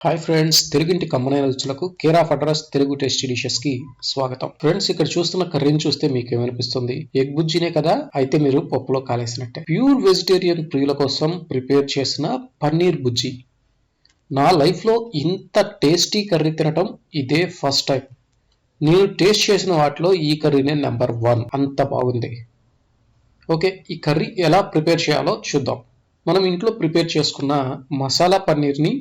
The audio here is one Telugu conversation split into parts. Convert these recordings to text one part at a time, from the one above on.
హాయ్ ఫ్రెండ్స్, తెలుగింటి కమ్మనైన రుచులకు care of address Telugu tasty dishes కి స్వాగతం. ఫ్రెండ్స్, ఇక్కడ చూస్తున్న కర్రీని చూస్తే మీకు ఏమనిపిస్తుంది? ఎగ్ బుజ్జినే కదా? అయితే మీరు పప్పులో కాలేసినట్టే. ప్యూర్ వెజిటేరియన్ ప్రియుల కోసం ప్రిపేర్ చేసిన పన్నీర్ బుజ్జి. నా లైఫ్ లో ఇంత టేస్టీ కర్రీ తినటం ఇదే ఫస్ట్ టైం. నేను టేస్ట్ చేసిన వాటిలో ఈ కర్రీనే నెంబర్ 1. అంత బాగుంది. ఓకే, ఈ కర్రీ ఎలా ప్రిపేర్ చేయాలో చూద్దాం. మనం ఇంట్లో ప్రిపేర్ చేసుకున్న మసాలా పన్నీర్ని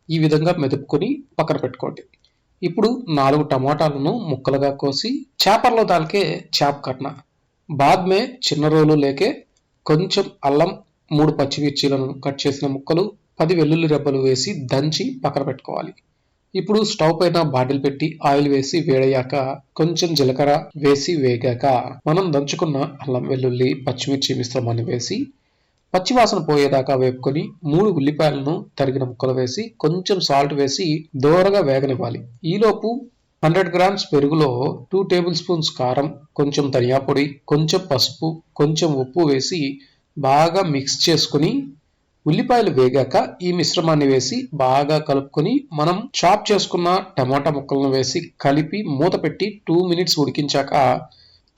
ఈ విధంగా మెదుపుకొని పక్కన పెట్టుకోండి. ఇప్పుడు 4 టమాటాలను ముక్కలుగా కోసి చేపల్లో దాల్కే చాప్ కట్న. బాద్ మే చిన్న రోలు లేకే కొంచెం అల్లం, 3 పచ్చిమిర్చీలను కట్ చేసిన ముక్కలు, 10 వెల్లుల్లి రెబ్బలు వేసి దంచి పక్కన పెట్టుకోవాలి. ఇప్పుడు స్టవ్ పైన బాటిల్ పెట్టి ఆయిల్ వేసి వేడయ్యాక కొంచెం జీలకర్ర వేసి వేగాక మనం దంచుకున్న అల్లం, వెల్లుల్లి, పచ్చిమిర్చి మిశ్రమాన్ని వేసి పచ్చివాసన పోయేదాకా వేపుకొని 3 ఉల్లిపాయలను తరిగిన ముక్కలు వేసి కొంచెం సాల్ట్ వేసి దోరగా వేగనివ్వాలి. ఈలోపు 100 గ్రామ్స్ పెరుగులో 2 టేబుల్ స్పూన్స్ కారం, కొంచెం ధనియా పొడి, కొంచెం పసుపు, కొంచెం ఉప్పు వేసి బాగా మిక్స్ చేసుకుని ఉల్లిపాయలు వేగాక ఈ మిశ్రమాన్ని వేసి బాగా కలుపుకొని మనం చాప్ చేసుకున్న టమాటా ముక్కలను వేసి కలిపి మూత పెట్టి 2 మినిట్స్ ఉడికించాక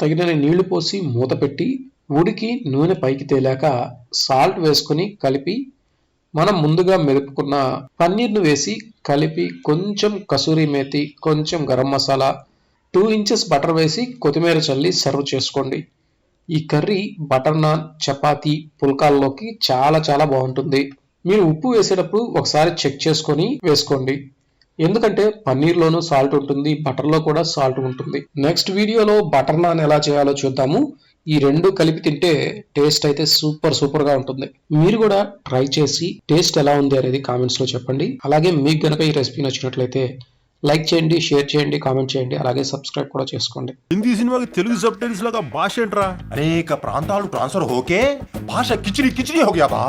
తగినన్ని నీళ్లు పోసి మూత పెట్టి ఉడికి నూనె పైకి తేలాక సాల్ట్ వేసుకొని కలిపి మనం ముందుగా మెదుపుకున్న పన్నీర్ను వేసి కలిపి కొంచెం కసూరి మేతి, కొంచెం గరం మసాలా, 2 ఇంచెస్ బటర్ వేసి కొత్తిమీర చల్లి సర్వ్ చేసుకోండి. ఈ కర్రీ బటర్ నాన్, చపాతీ, పుల్కాల్లోకి చాలా చాలా బాగుంటుంది. మీరు ఉప్పు వేసేటప్పుడు ఒకసారి చెక్ చేసుకొని వేసుకోండి. ఎందుకంటే పన్నీర్లోనూ సాల్ట్ ఉంటుంది, బటర్లో కూడా సాల్ట్ ఉంటుంది. నెక్స్ట్ వీడియోలో బటర్ నాన్ ఎలా చేయాలో చూద్దాము. ఈ 2 కలిపి తింటే టేస్ట్ అయితే సూపర్ గా ఉంటుంది. మీరు కూడా ట్రై చేసి టేస్ట్ ఎలా ఉంది అనేది కామెంట్స్ లో చెప్పండి. అలాగే మీకు గనక ఈ రెసిపీ నచ్చినట్లయితే లైక్ చేయండి, షేర్ చేయండి, కామెంట్ చేయండి, అలాగే సబ్స్క్రైబ్ కూడా చేసుకోండి. హిందీ సినిమాకి తెలుగు సబ్ టైటిల్స్ లాగా భాష ఏంట్రా? అనేక ప్రాంతాలు ట్రాన్స్ఫర్ హోకే భాష కిచిడి కిచిడి హో గయా బా.